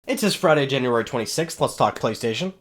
It is Friday, January 26th. Let's talk PlayStation.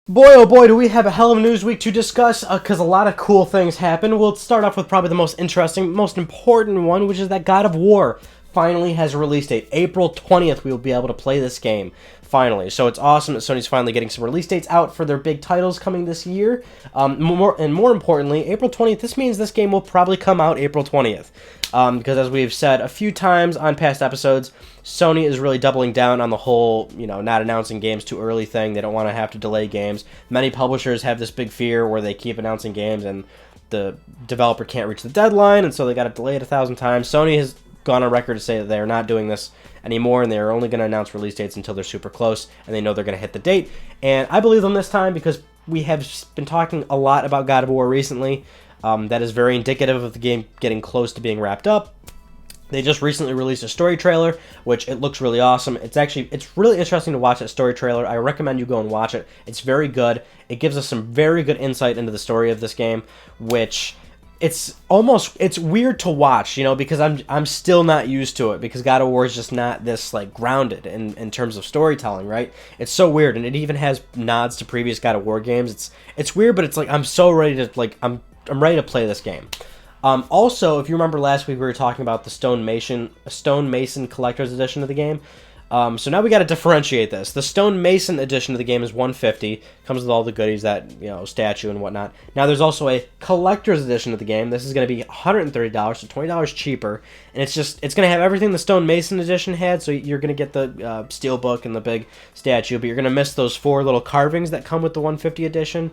Boy, oh boy, do we have a hell of a news week to discuss, because a lot of cool things happen. We'll start off with probably the most interesting, most important one, which is that God of War finally has a release date. April 20th, we will be able to play this game, finally. So it's awesome that Sony's finally getting some release dates out for their big titles coming this year. More importantly, April 20th, this means this game will probably come out April 20th. Because as we've said a few times on past episodes, Sony is really doubling down on the whole, not announcing games too early thing. They don't want to have to delay games. Many publishers have this big fear where they keep announcing games and the developer can't reach the deadline, and so they got to delay it 1,000 times. Sony has gone on record to say that they're not doing this anymore, and they're only going to announce release dates until they're super close, and they know they're going to hit the date. And I believe them this time because we have been talking a lot about God of War recently. That is very indicative of the game getting close to being wrapped up. They just recently released a story trailer, which it looks really awesome. It's really interesting to watch that story trailer. I recommend you go and watch it. It's very good. It gives us some very good insight into the story of this game, which it's weird to watch, because I'm still not used to it, because God of War is just not this grounded in terms of storytelling, right? It's so weird, and it even has nods to previous God of War games. It's weird, but it's I'm so ready to I'm ready to play this game. Also, if you remember last week, we were talking about the Stone Mason Collector's Edition of the game. So now we got to differentiate this. The Stone Mason edition of the game is $150. Comes with all the goodies, that statue and whatnot. Now there's also a Collector's Edition of the game. This is going to be $130, so $20 cheaper. And it's going to have everything the Stone Mason edition had. So you're going to get the steel book and the big statue, but you're going to miss those 4 little carvings that come with the $150 edition.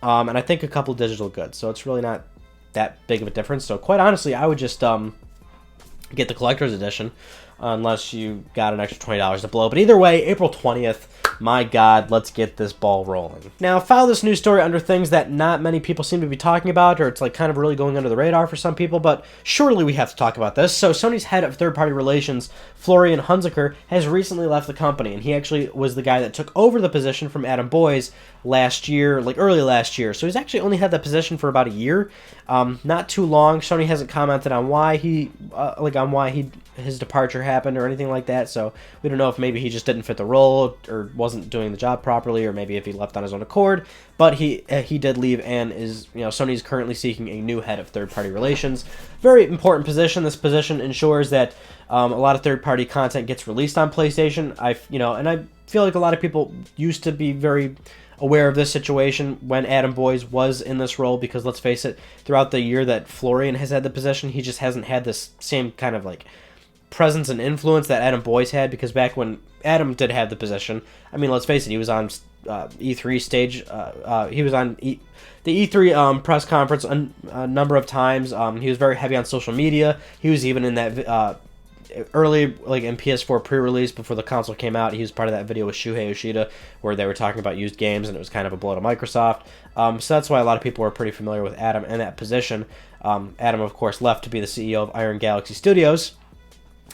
And I think a couple digital goods. So it's really not that big of a difference. So quite honestly, I would just get the Collector's Edition, unless you got an extra $20 to blow. But either way, April 20th, my God, let's get this ball rolling. Now, follow this news story under things that not many people seem to be talking about, or it's kind of really going under the radar for some people, but surely we have to talk about this. So Sony's head of third-party relations, Florian Hunziker, has recently left the company, and he actually was the guy that took over the position from Adam Boyes last year, early last year. So he's actually only had that position for about a year, not too long. Sony hasn't commented on why his departure happened or anything like that, so we don't know if maybe he just didn't fit the role or wasn't doing the job properly, or maybe if he left on his own accord. But he did leave, and is Sony is currently seeking a new head of third-party relations. Very important position. This position ensures that a lot of third-party content gets released on PlayStation. And I feel like a lot of people used to be very aware of this situation when Adam Boyes was in this role, because let's face it, throughout the year that Florian has had the position, he just hasn't had this same kind of presence and influence that Adam Boyes had, because back when Adam did have the position, let's face it, he was on E3 stage, he was on the E3 press conference a number of times. He was very heavy on social media. He was even in that early, in PS4 pre-release before the console came out. He was part of that video with Shuhei Yoshida where they were talking about used games, and it was kind of a blow to Microsoft. So that's why a lot of people were pretty familiar with Adam in that position. Adam, of course, left to be the CEO of Iron Galaxy Studios,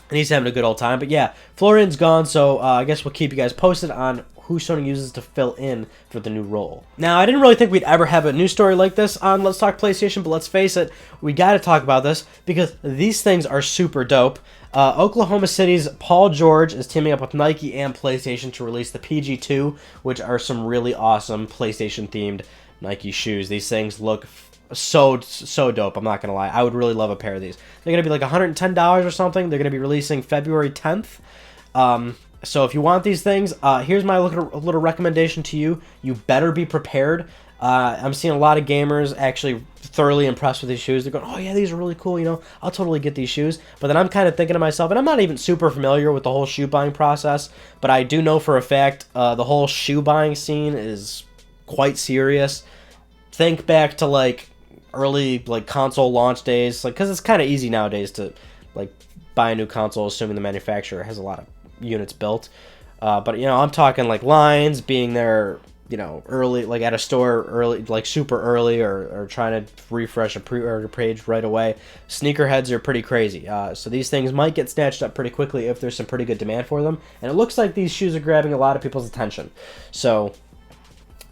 and he's having a good old time. But yeah, Florian's gone, so I guess we'll keep you guys posted on who Sony uses to fill in for the new role. Now, I didn't really think we'd ever have a news story like this on Let's Talk PlayStation, but let's face it, we gotta talk about this because these things are super dope. Oklahoma City's Paul George is teaming up with Nike and PlayStation to release the PG2, which are some really awesome PlayStation-themed Nike shoes. These things look so dope, I'm not gonna lie. I would really love a pair of these. They're gonna be $110 or something. They're gonna be releasing February 10th. So if you want these things, here's my little recommendation to you. You better be prepared. I'm seeing a lot of gamers actually thoroughly impressed with these shoes. They're going, oh yeah, these are really cool, I'll totally get these shoes. But then I'm kind of thinking to myself, and I'm not even super familiar with the whole shoe buying process, but I do know for a fact the whole shoe buying scene is quite serious. Think back to early console launch days, because it's kind of easy nowadays to buy a new console, assuming the manufacturer has a lot of units built. But I'm talking lines being there, early, at a store early, super early, or trying to refresh a pre-order page right away. Sneakerheads are pretty crazy. So these things might get snatched up pretty quickly if there's some pretty good demand for them. And it looks like these shoes are grabbing a lot of people's attention. So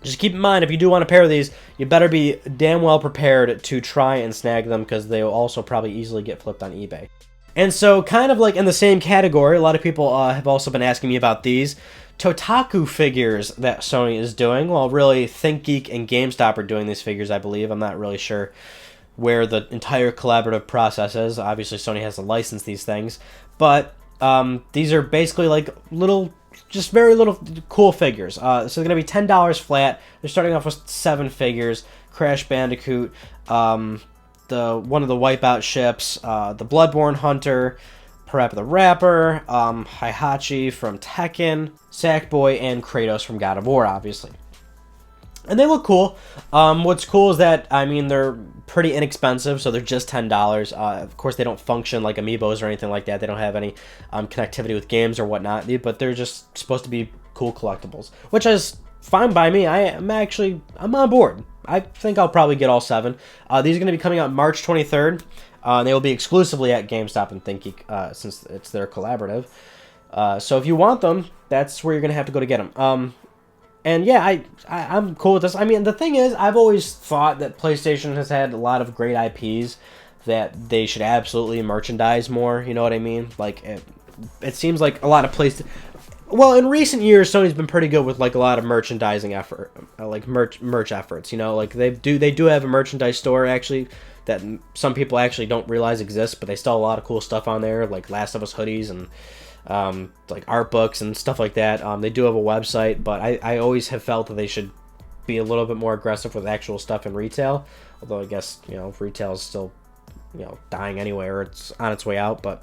just keep in mind, if you do want a pair of these, you better be damn well prepared to try and snag them, because they will also probably easily get flipped on eBay. And so, kind of like in the same category, a lot of people have also been asking me about these Totaku figures that Sony is doing. Well, really, ThinkGeek and GameStop are doing these figures, I believe. I'm not really sure where the entire collaborative process is. Obviously, Sony has to license these things. But these are basically like little, just very little cool figures. So they're going to be $10 flat. They're starting off with 7 figures. Crash Bandicoot, one of the Wipeout ships, the Bloodborne Hunter, Parappa the Rapper, Heihachi from Tekken, Sackboy, and Kratos from God of War, obviously. And they look cool. What's cool is that, I mean, they're pretty inexpensive, so they're just $10. Of course, they don't function like Amiibos or anything like that. They don't have any connectivity with games or whatnot, but they're just supposed to be cool collectibles, which is fine by me. I'm on board. I think I'll probably get all 7. These are going to be coming out March 23rd. They will be exclusively at GameStop and ThinkGeek since it's their collaborative. So if you want them, that's where you're going to have to go to get them. And yeah, I'm cool with this. I mean, the thing is, I've always thought that PlayStation has had a lot of great IPs that they should absolutely merchandise more. You know what I mean? Like, it seems like a lot of well, in recent years, Sony's been pretty good with like a lot of merchandising effort, like merch efforts. You know, like they do have a merchandise store actually that some people actually don't realize exists, but they still have a lot of cool stuff on there, like Last of Us hoodies and like art books and stuff like that. They do have a website, but I always have felt that they should be a little bit more aggressive with actual stuff in retail. Although I guess, you know, retail is still, you know, dying anyway, or it's on its way out. But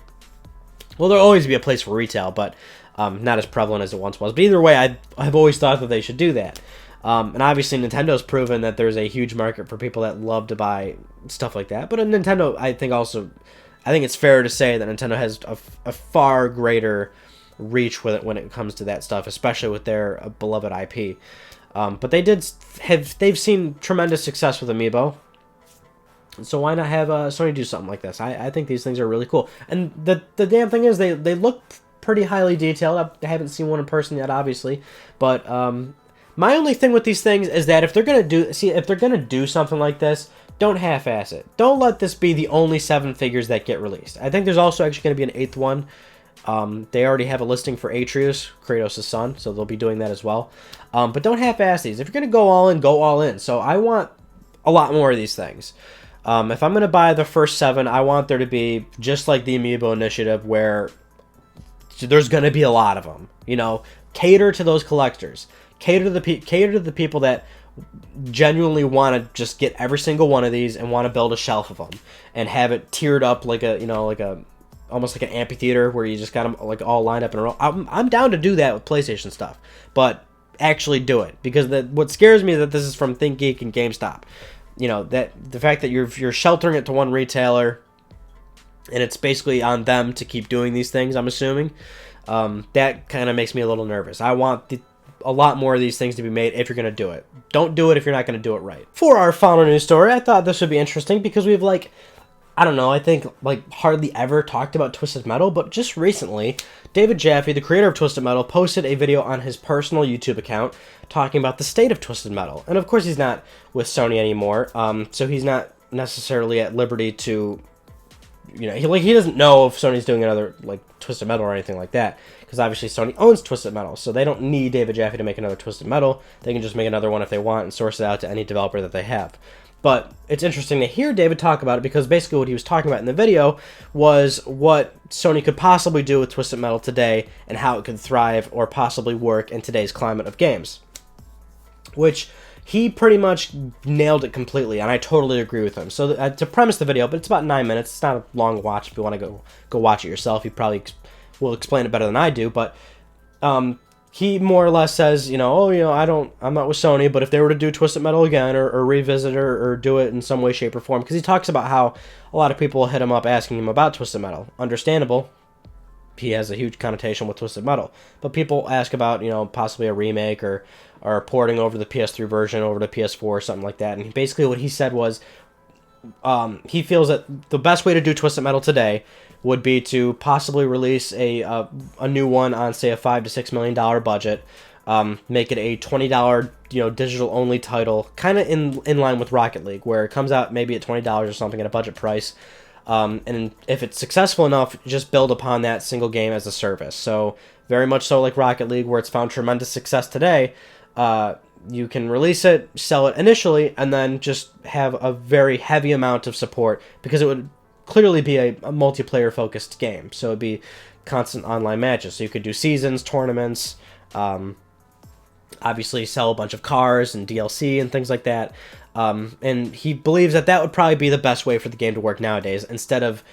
well, there'll always be a place for retail, but not as prevalent as it once was. But either way, I've always thought that they should do that. And obviously, Nintendo's proven that there's a huge market for people that love to buy stuff like that. But in Nintendo, I think it's fair to say that Nintendo has a far greater reach with it when it comes to that stuff, especially with their beloved IP. But they've seen tremendous success with Amiibo. So why not have Sony do something like this? I think these things are really cool. And the damn thing is, they look pretty highly detailed. I haven't seen one in person yet, obviously. But my only thing with these things is that if they're gonna do something like this, don't half-ass it. Don't let this be the only 7 figures that get released. I think there's also actually going to be an 8th one. They already have a listing for Atreus, Kratos' son, so they'll be doing that as well. But don't half-ass these. If you're going to go all in, go all in. So I want a lot more of these things. If I'm going to buy the first 7, I want there to be just like the Amiibo initiative, where there's going to be a lot of them. You know, cater to those collectors. Cater to the people that genuinely want to just get every single one of these and want to build a shelf of them and have it tiered up like almost like an amphitheater where you just got them like all lined up in a row. I'm down to do that with PlayStation stuff, but actually do it, because what scares me is that this is from ThinkGeek and GameStop. You know, that the fact that you're sheltering it to one retailer and it's basically on them to keep doing these things, I'm assuming. That kind of makes me a little nervous. I want a lot more of these things to be made if you're going to do it. Don't do it if you're not going to do it right. For our final news story, I thought this would be interesting because we've I think hardly ever talked about Twisted Metal, but just recently, David Jaffe, the creator of Twisted Metal, posted a video on his personal YouTube account talking about the state of Twisted Metal. And of course, he's not with Sony anymore, so he's not necessarily at liberty to, you know, he doesn't know if Sony's doing another Twisted Metal or anything like that, because obviously Sony owns Twisted Metal, so they don't need David Jaffe to make another Twisted Metal. They can just make another one if they want and source it out to any developer that they have. But it's interesting to hear David talk about it, because basically what he was talking about in the video was what Sony could possibly do with Twisted Metal today and how it could thrive or possibly work in today's climate of games. Which he pretty much nailed it completely, and I totally agree with him. So to premise the video, but it's about 9 minutes. It's not a long watch. If you want to go watch it yourself, he probably will explain it better than I do. But he more or less says, I'm not with Sony, but if they were to do Twisted Metal again or revisit or do it in some way, shape, or form, because he talks about how a lot of people hit him up asking him about Twisted Metal. Understandable. He has a huge connotation with Twisted Metal. But people ask about, possibly a remake or porting over the PS3 version over to PS4 or something like that. And basically what he said was he feels that the best way to do Twisted Metal today would be to possibly release a new one on, say, a $5 to $6 million budget, make it a $20 digital-only title, kind of in line with Rocket League, where it comes out maybe at $20 or something at a budget price, And if it's successful enough, just build upon that single game as a service. So very much so like Rocket League, where it's found tremendous success today. You can release it, sell it initially, and then just have a very heavy amount of support, because it would clearly be a multiplayer-focused game. So it'd be constant online matches. So you could do seasons, tournaments, obviously sell a bunch of cars and DLC and things like that. And he believes that that would probably be the best way for the game to work nowadays, instead of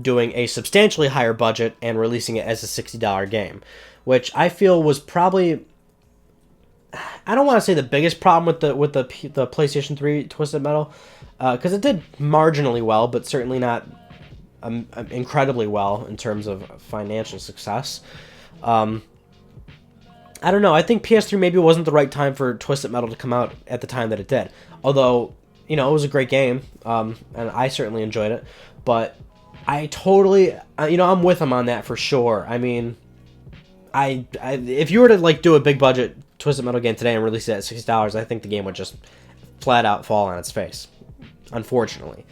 doing a substantially higher budget and releasing it as a $60 game, which I feel was probably, I don't want to say the biggest problem with the PlayStation 3 Twisted Metal, because it did marginally well, but certainly not incredibly well in terms of financial success. I don't know. I think PS3 maybe wasn't the right time for Twisted Metal to come out at the time that it did. Although, you know, it was a great game, and I certainly enjoyed it. But I totally, you know, I'm with him on that for sure. I mean, if you were to like do a big budget Twisted Metal game today and release it at $60, I think the game would just flat out fall on its face. Unfortunately,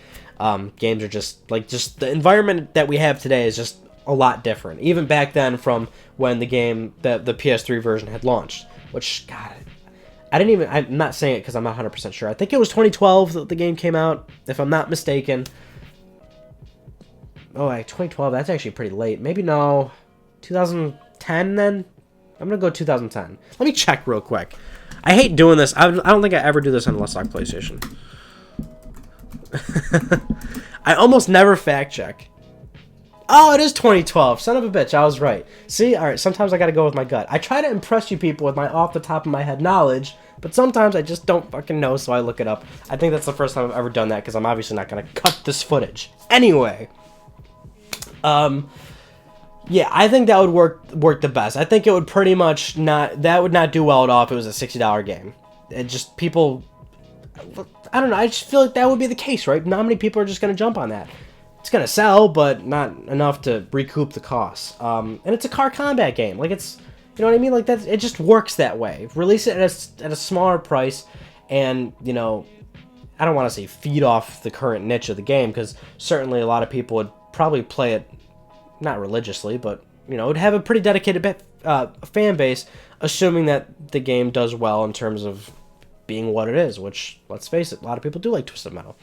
games are just the environment that we have today is just a lot different. Even back then, from when the PS3 version had launched, which, God, I'm not saying it because I'm not 100% sure. I think it was 2012 that the game came out, if I'm not mistaken. Oh, 2012, that's actually pretty late. Maybe no, 2010 then? I'm going to go 2010. Let me check real quick. I hate doing this. I don't think I ever do this on Let's Talk PlayStation. I almost never fact check. Oh, it is 2012. Son of a bitch, I was right. See? Alright, sometimes I gotta go with my gut. I try to impress you people with my off-the-top-of-my-head knowledge, but sometimes I just don't fucking know, so I look it up. I think that's the first time I've ever done that, because I'm obviously not gonna cut this footage. Anyway. Yeah, I think that would work the best. I think it would pretty much that would not do well at all if it was a $60 game. It just, people, I don't know, I just feel like that would be the case, right? Not many people are just gonna jump on that. It's gonna sell, but not enough to recoup the costs. And it's a car combat game. Like, it's, you know what I mean? Like, it just works that way. Release it at a smaller price, and, you know, I don't want to say feed off the current niche of the game, because certainly a lot of people would probably play it, not religiously, but, you know, it would have a pretty dedicated fan base, assuming that the game does well in terms of being what it is, which, let's face it, a lot of people do like Twisted Metal.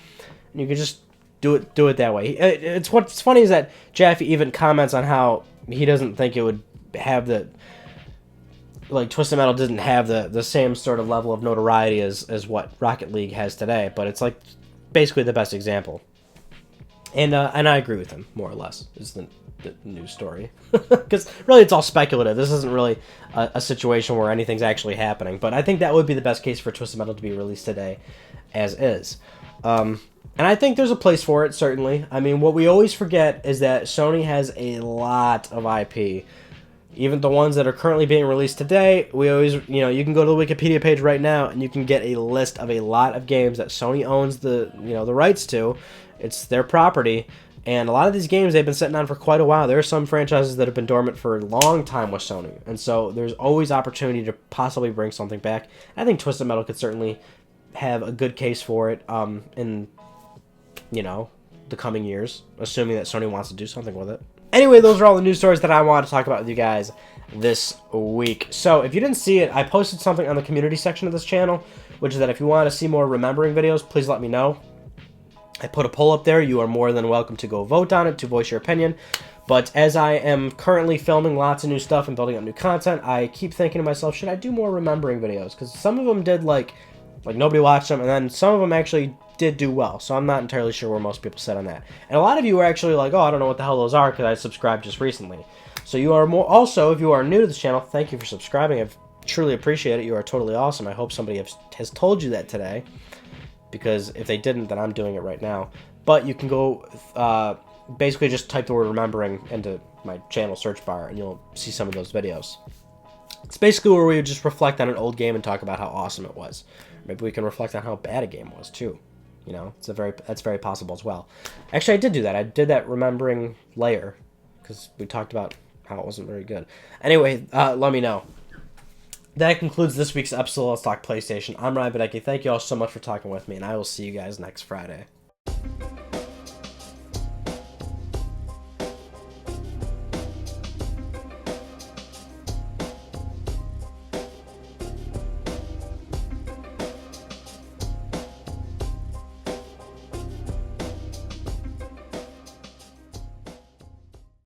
And you can just do it that way. What's funny is that Jaffe even comments on how he doesn't think it would have like, Twisted Metal didn't have the same sort of level of notoriety as what Rocket League has today, but it's like basically the best example. And I agree with him, more or less, is the news story. Because really it's all speculative. This isn't really a situation where anything's actually happening. But I think that would be the best case for Twisted Metal to be released today, as is. And I think there's a place for it, certainly. I mean, what we always forget is that Sony has a lot of IP. Even the ones that are currently being released today, we always, you know, you can go to the Wikipedia page right now and you can get a list of a lot of games that Sony owns the rights to. It's their property, and a lot of these games they've been sitting on for quite a while. There are some franchises that have been dormant for a long time with Sony, and so there's always opportunity to possibly bring something back. I think Twisted Metal could certainly have a good case for it in, you know, the coming years, assuming that Sony wants to do something with it. Anyway, those are all the news stories that I wanted to talk about with you guys this week. So if you didn't see it, I posted something on the community section of this channel, which is that if you want to see more remembering videos, please let me know. I put a poll up there. You are more than welcome to go vote on it, to voice your opinion. But as I am currently filming lots of new stuff and building up new content, I keep thinking to myself, should I do more remembering videos? Because some of them did, like nobody watched them, and then some of them actually did do well. So I'm not entirely sure where most people sit on that. And a lot of you were actually like, oh, I don't know what the hell those are, because I subscribed just recently. So you are more, also, if you are new to this channel, thank you for subscribing. I truly appreciate it. You are totally awesome. I hope somebody has told you that today, because if they didn't, then I'm doing it right now. But you can go, basically just type the word remembering into my channel search bar, and you'll see some of those videos. It's basically where we just reflect on an old game and talk about how awesome it was. Maybe we can reflect on how bad a game was, too. You know, that's very possible as well. Actually, I did do that. I did that remembering layer, because we talked about how it wasn't very good. Anyway, let me know. That concludes this week's episode of Let's Talk PlayStation. I'm Ryan Badecki. Thank you all so much for talking with me, and I will see you guys next Friday.